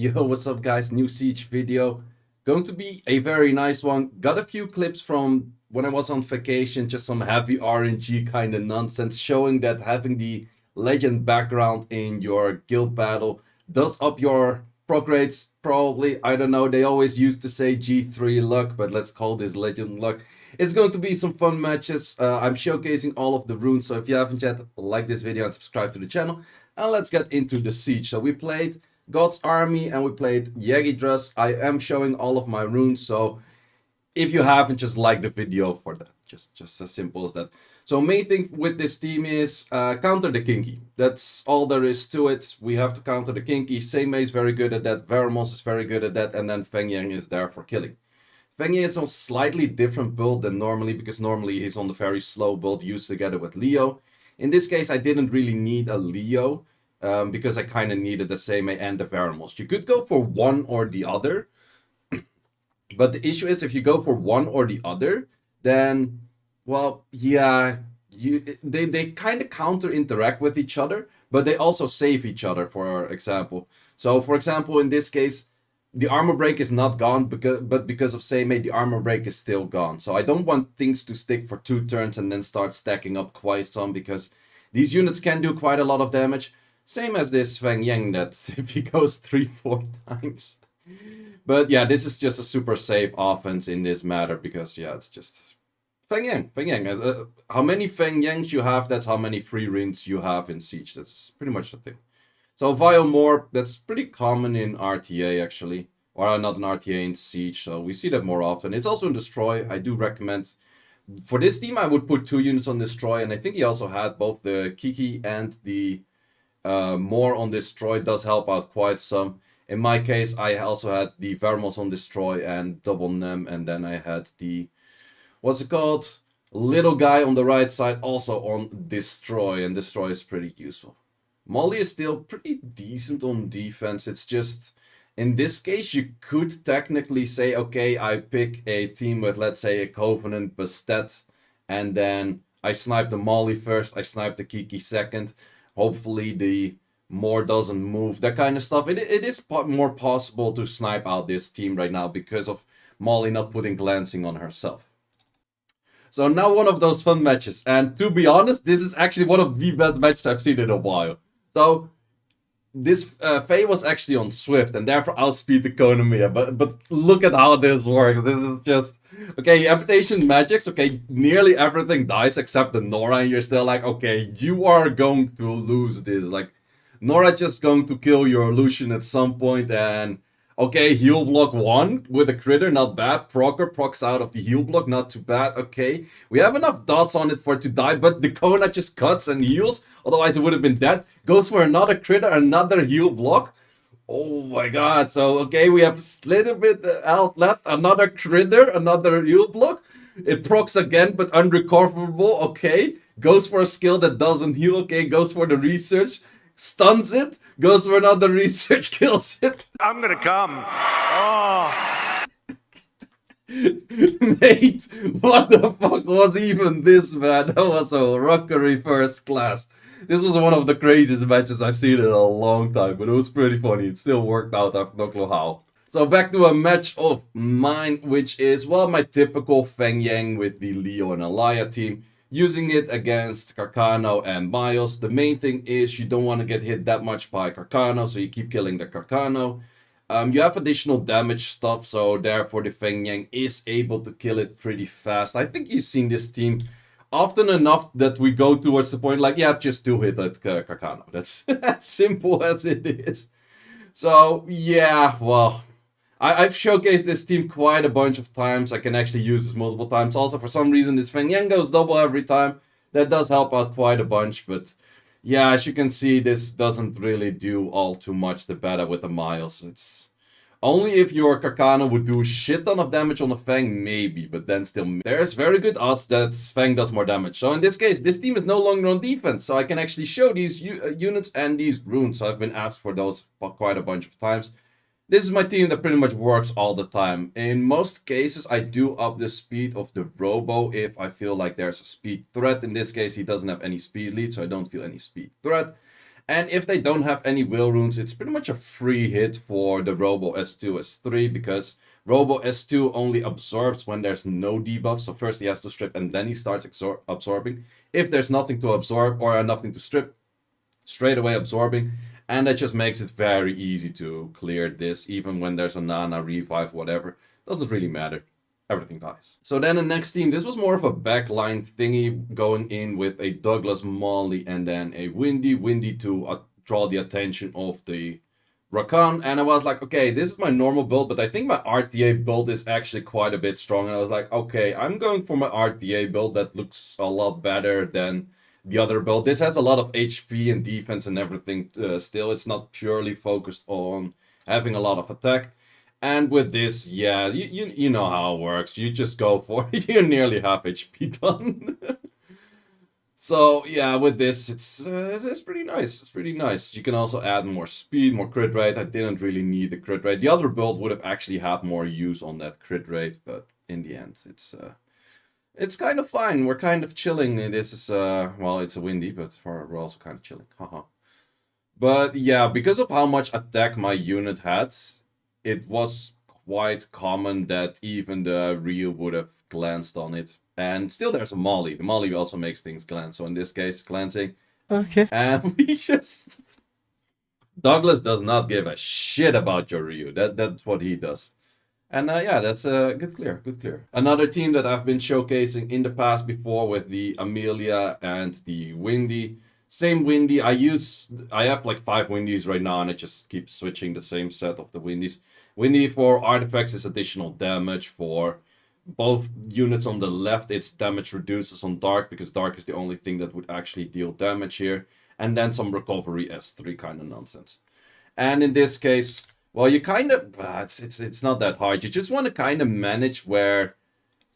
Yo, what's up guys? New Siege video. Going to be a very nice one. Got a few clips from when I was on vacation, just some heavy RNG kind of nonsense, showing that having the legend background in your guild battle does up your prog rates, probably. I don't know, they always used to say G3 luck, but let's call this legend luck. It's going to be some fun matches. I'm showcasing all of the runes, so if you haven't yet, like this video and subscribe to the channel. And let's get into the siege. So we played God's Army and we played Yegidras. I am showing all of my runes, so if you haven't, just like the video for that. Just as simple as that. So main thing with this team is counter the Kinky. That's all there is to it. We have to counter the Kinky. Seimei is very good at that. Veramos is very good at that. And then Feng Yang is there for killing. Feng Yang is on slightly different build than normally, because normally he's on the very slow build used together with Leo. In this case, I didn't really need a Leo. Because I kind of needed the Seimei and the Veramos. You could go for one or the other. But the issue is, if you go for one or the other, then, well, yeah, they kind of counter-interact with each other, but they also save each other, for example. So, for example, in this case, the armor break is not gone, but because of Seimei, the armor break is still gone. So I don't want things to stick for 2 turns and then start stacking up quite some, because these units can do quite a lot of damage. Same as this Feng Yang, that if he goes 3-4 times. But yeah, this is just a super safe offense in this matter, because yeah, it's just Feng Yang. Feng Yang. How many Feng Yangs you have, that's how many free runes you have in Siege. That's pretty much the thing. So Viomore, that's pretty common in RTA actually. Or not in RTA, in Siege, so we see that more often. It's also in Destroy. I do recommend. For this team, I would put 2 units on Destroy, and I think he also had both the Kiki and the more on Destroy. Does help out quite some. In my case, I also had the Vermos on Destroy and double Nem, and then I had the, what's it called? Little guy on the right side also on Destroy, and Destroy is pretty useful. Molly is still pretty decent on defense. It's just, in this case, you could technically say, okay, I pick a team with, let's say, a Covenant Bastet, and then I snipe the Molly first, I snipe the Kiki second. Hopefully the more doesn't move, that kind of stuff. It is more possible to snipe out this team right now because of Molly not putting glancing on herself. So now one of those fun matches. And to be honest, this is actually one of the best matches I've seen in a while. So this Faye was actually on Swift and therefore outspeed the Konomiya. But look at how this works. This is just... Okay, amputation magics, okay, nearly everything dies except the Nora, and you're still like, okay, you are going to lose this. Like, Nora just going to kill your Lucian at some point, and okay, heal block 1 with a critter, not bad. Procker procs out of the heal block, not too bad. Okay, we have enough dots on it for it to die, but the Kona just cuts and heals, otherwise it would have been dead. Goes for another critter, another heal block. Oh my god, so okay, we have a little bit health left, another critter, another heal block. It procs again, but unrecoverable, okay. Goes for a skill that doesn't heal, okay, goes for the research. Stuns it, goes for another research, kills it. I'm gonna come. Oh. Mate, what the fuck was even this, man? That was a rockery first class. This was one of the craziest matches I've seen in a long time, but it was pretty funny. It still worked out, I have no clue how. So back to a match of mine, which is, well, my typical Feng Yang with the Leo and Elia team. Using it against Carcano and Bios. The main thing is you don't want to get hit that much by Carcano, so you keep killing the Carcano. You have additional damage stuff, so therefore the Feng Yang is able to kill it pretty fast. I think you've seen this team often enough that we go towards the point like, yeah, just 2 hit at Carcano. That's as simple as it is. So, yeah, well, I've showcased this team quite a bunch of times. I can actually use this multiple times. Also, for some reason, this Feng Yang goes double every time. That does help out quite a bunch, but yeah, as you can see, this doesn't really do all too much the better with the Miles. It's only if your Carcano would do a shit ton of damage on the Feng, maybe, but then still, there's very good odds that Feng does more damage. So in this case, this team is no longer on defense, so I can actually show these units and these runes. So I've been asked for those quite a bunch of times. This is my team that pretty much works all the time. In most cases, I do up the speed of the Robo if I feel like there's a speed threat. In this case, he doesn't have any speed lead, so I don't feel any speed threat. And if they don't have any will runes, it's pretty much a free hit for the Robo S2, S3, because Robo S2 only absorbs when there's no debuff. So first he has to strip and then he starts absorbing. If there's nothing to absorb or nothing to strip, straight away absorbing. And that just makes it very easy to clear this, even when there's a Nana, revive, whatever. Doesn't really matter. Everything dies. So then the next team, this was more of a backline thingy, going in with a Douglas, Molly, and then a Windy. Windy to draw the attention of the Rakan. And I was like, okay, this is my normal build, but I think my RTA build is actually quite a bit strong. And I was like, okay, I'm going for my RTA build that looks a lot better than the other build. This has a lot of HP and defense and everything still. It's not purely focused on having a lot of attack. And with this, yeah, you know how it works. You just go for it. You're nearly half HP done. So yeah, with this, it's pretty nice. It's pretty nice. You can also add more speed, more crit rate. I didn't really need the crit rate. The other build would have actually had more use on that crit rate, but in the end, it's kind of fine. We're kind of chilling. This is well, it's a windy, but we're also kind of chilling. Haha. But yeah, because of how much attack my unit had, it was quite common that even the Ryu would have glanced on it. And still there's a Molly. The Molly also makes things glance. So in this case, glancing. Okay. And we just... Douglas does not give a shit about your Ryu. That's what he does. And yeah, that's a good clear, good clear. Another team that I've been showcasing in the past before with the Amelia and the Windy. Same Windy. I have like 5 Windies right now, and I just keep switching the same set of the Windies. Windy for artifacts is additional damage. For both units on the left, its damage reduces on Dark, because Dark is the only thing that would actually deal damage here. And then some recovery S3 kind of nonsense. And in this case, well, you kind of... it's not that hard. You just want to kind of manage where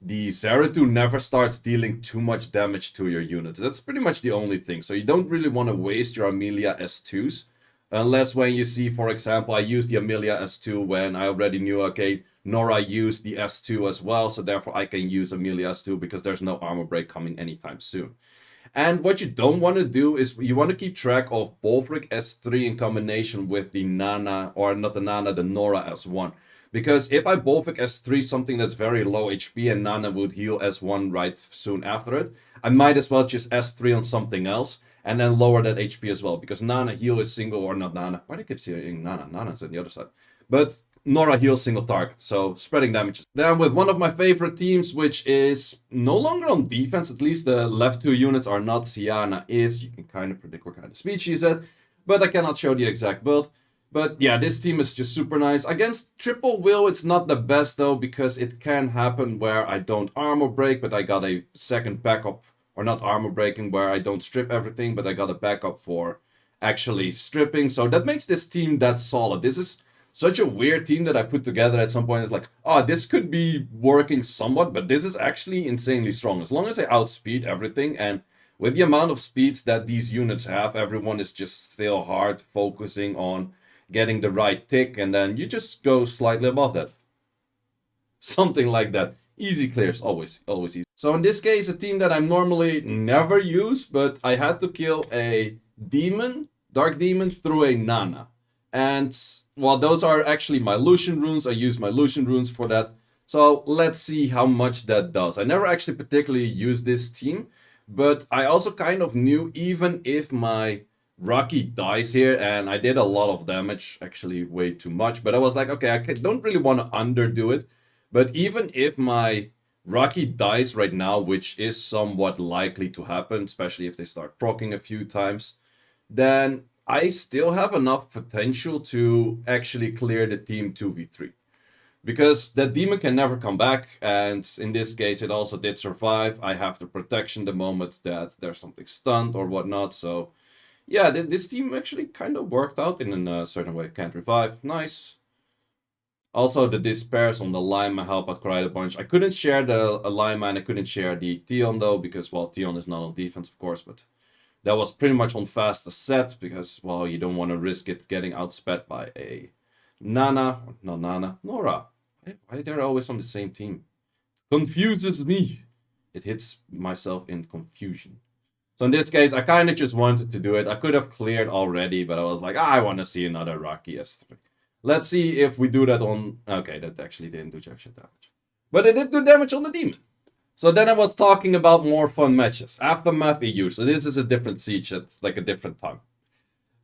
the Zeratul never starts dealing too much damage to your units. That's pretty much the only thing. So you don't really want to waste your Amelia S2s. Unless when you see, for example, I used the Amelia S2 when I already knew, okay, Nora used the S2 as well. So therefore I can use Amelia S2 because there's no armor break coming anytime soon. And what you don't want to do is you want to keep track of Bolfric S3 in combination with the Nana, or not the Nana, the Nora S1. Because if I Bolfric S3 something that's very low HP and Nana would heal S1 right soon after it, I might as well just S3 on something else and then lower that HP as well. Because Nana heal is single, or not Nana. Why do I keep saying Nana? Nana's on the other side. But Nora heals single target, so spreading damage. Then with one of my favorite teams, which is no longer on defense, at least the left 2 units are not. Siana is. You can kind of predict what kind of speed she's at, but I cannot show the exact build. But yeah, this team is just super nice. Against triple will, it's not the best though, because it can happen where I don't armor break, but I got a second backup, or not armor breaking, where I don't strip everything, but I got a backup for actually stripping. So that makes this team that solid. This is such a weird team that I put together at some point. It's like, oh, this could be working somewhat, but this is actually insanely strong. As long as I outspeed everything, and with the amount of speeds that these units have, everyone is just still hard focusing on getting the right tick, and then you just go slightly above that. Something like that. Easy clears, always easy. So in this case, a team that I normally never use, but I had to kill a demon, dark demon, through a Nana. And well, those are actually my Lucian runes. I use my Lucian runes for that. So let's see how much that does. I never actually particularly used this team, but I also kind of knew, even if my Rocky dies here, and I did a lot of damage, actually way too much, but I was like, okay, I don't really want to underdo it. But even if my Rocky dies right now, which is somewhat likely to happen, especially if they start proccing a few times, then I still have enough potential to actually clear the team 2v3. Because that demon can never come back, and in this case it also did survive. I have the protection the moment that there's something stunned or whatnot, so yeah, this team actually kind of worked out in a certain way. Can't revive, nice. Also, the despairs on the Lima help out quite a bunch. I couldn't share the Lima and I couldn't share the Tion though, because, well, Tion is not on defense, of course, but that was pretty much on fast set, because, well, you don't want to risk it getting outsped by a Nana, not Nana, Nora. Why they're always on the same team? It confuses me. It hits myself in confusion. So in this case, I kind of just wanted to do it. I could have cleared already, but I was like, I want to see another Rocky S3. Let's see if we do that on... Okay, that actually didn't do jack shit damage. But it did good damage on the demon. So then I was talking about more fun matches. Aftermath EU. So this is a different siege. It's like a different time.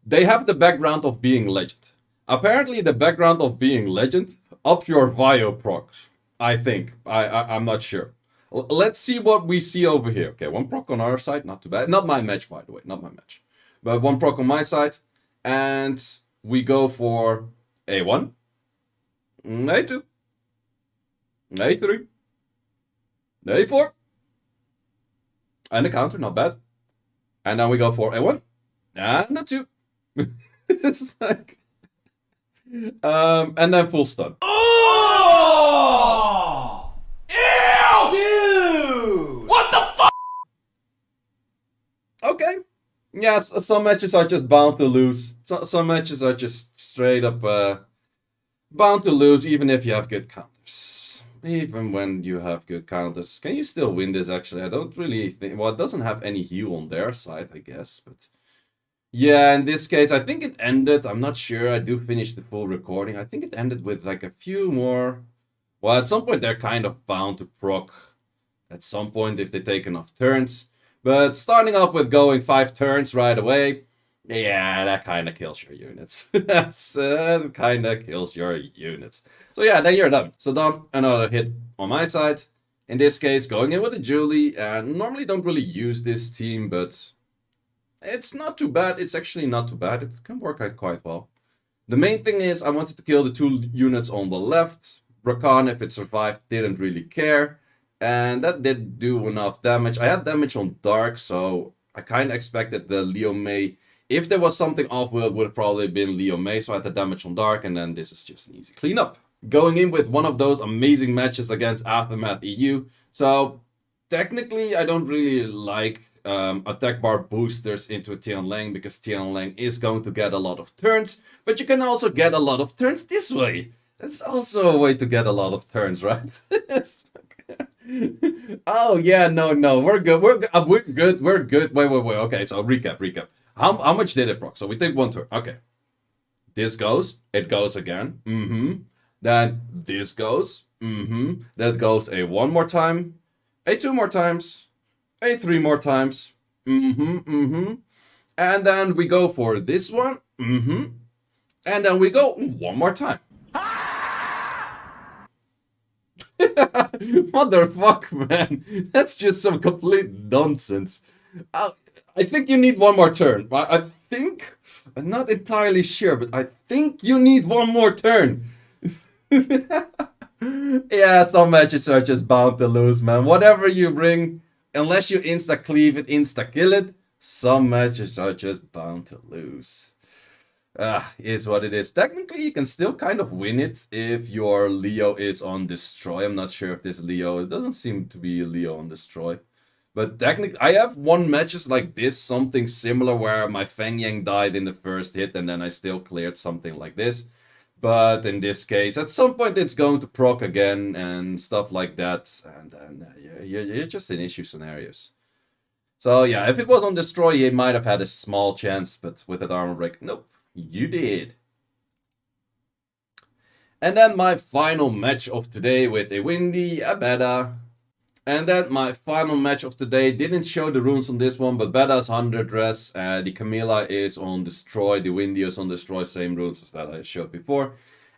They have the background of being legend. Apparently the background of being legend ups your Vio procs. I think. I'm not sure. Let's see what we see over here. Okay, one proc on our side, not too bad. Not my match, by the way, not my match. But one proc on my side. And we go for A1, A2, A3, A4. And a counter, not bad. And then we go for A1 and a 2. It's like... and then full stun. Oh! Ew! Dude! What the fuck? Okay. Yes, some matches are just bound to lose. Some matches are just straight up bound to lose, even if you have good counters. Even when you have good counters. Can you still win this, actually? I don't really think... Well, it doesn't have any heal on their side, I guess, but... Yeah, in this case, I think it ended. I'm not sure. I do finish the full recording. I think it ended with like a few more. Well, at some point, they're kind of bound to proc. At some point, if they take enough turns. But starting off with going 5 turns right away. Yeah, that kind of kills your units. That's kind of kills your units. So yeah, then you're done. So done. Another hit on my side. In this case, going in with a Julie. And normally don't really use this team, but... It's not too bad. It's actually not too bad. It can work out quite well. The main thing is I wanted to kill the 2 units on the left. Rakan, if it survived, didn't really care. And that did do enough damage. I had damage on Dark, so I kind of expected the Leo May. If there was something off-world, it would have probably been Leo May. So I had the damage on Dark, and then this is just an easy cleanup. Going in with one of those amazing matches against Aftermath EU. So technically, I don't really like... attack bar boosters into Tian Lang, because Tian Lang is going to get a lot of turns, but you can also get a lot of turns this way. That's also a way to get a lot of turns, right? Oh yeah, no, we're good, we're good. Wait. Okay, so recap. How much did it proc? So we take 1 turn. Okay, this goes. It goes again. Then this goes. That goes a 1 more time, a 2 more times. A 3 more times. And then we go for this one. And then we go 1 more time. Motherfuck, man. That's just some complete nonsense. I think you need 1 more turn. I think... I'm not entirely sure, but I think you need 1 more turn. Yeah, some matches are just bound to lose, man. Whatever you bring... Unless you insta-cleave it, insta-kill it, some matches are just bound to lose. Is what it is. Technically, you can still kind of win it if your Leo is on Destroy. I'm not sure if this Leo... It doesn't seem to be a Leo on Destroy. But technically, I have won matches like this, something similar, where my Feng Yang died in the first hit, and then I still cleared something like this. But in this case, at some point it's going to proc again and stuff like that. And then you're just in issue scenarios. So yeah, if it was on Destroy, he might have had a small chance. But with that armor break, nope, you did. And then my final match of today with a Windy, a Beta. And then my final match of today, didn't show the runes on this one, but Beta's 100 res, the Camilla is on Destroy, the Windy is on Destroy, same runes as that I showed before.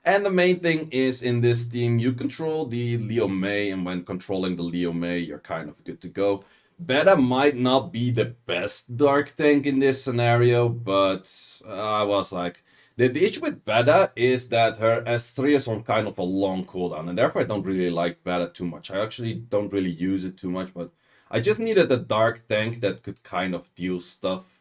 And the main thing is, in this team, you control the Leo May, and when controlling the Leo May, you're kind of good to go. Beta might not be the best Dark tank in this scenario, but I was like... The issue with Beta is that her S3 is on kind of a long cooldown, and therefore I don't really like Beta too much. I actually don't really use it too much, but I just needed a Dark tank that could kind of deal stuff.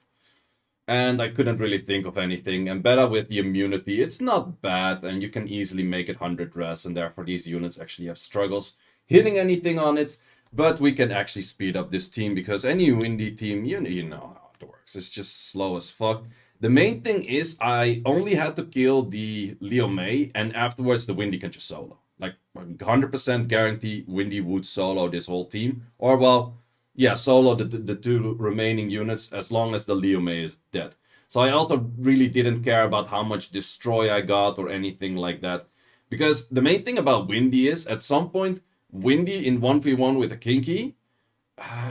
And I couldn't really think of anything. And Beta with the immunity, it's not bad, and you can easily make it 100 res, and therefore these units actually have struggles hitting anything on it. But we can actually speed up this team, because any Windy team, you know how it works. It's just slow as fuck. The main thing is I only had to kill the Leo May, and afterwards the Windy can just solo. Like 100% guarantee Windy would solo this whole team. Or well, yeah, solo the two remaining units as long as the Liu-Mei is dead. So I also really didn't care about how much destroy I got or anything like that. Because the main thing about Windy is, at some point, Windy in 1v1 with a Kinky,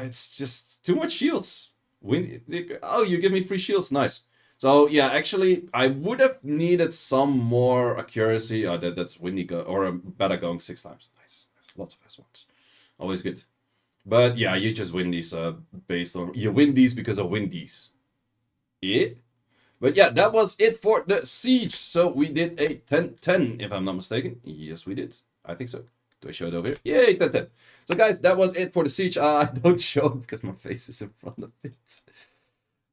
it's just too much shields. Oh, you give me free shields, nice. So yeah, actually, I would have needed some more accuracy. Oh, that's Windy or a Beta going 6 times. Nice. Lots of S1s. Always good. But yeah, you just win these based on... You win these because of win these. Yeah? But yeah, that was it for the siege. So we did a 10-10, if I'm not mistaken. Yes, we did. I think so. Do I show it over here? Yay, 10-10. So guys, that was it for the siege. I don't show it because my face is in front of it.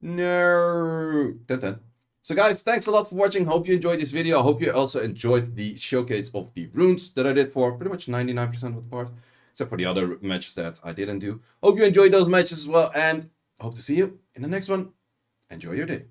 No. 10-10. So guys, thanks a lot for watching. Hope you enjoyed this video. I hope you also enjoyed the showcase of the runes that I did for pretty much 99% of the part. Except for the other matches that I didn't do. Hope you enjoyed those matches as well. And hope to see you in the next one. Enjoy your day.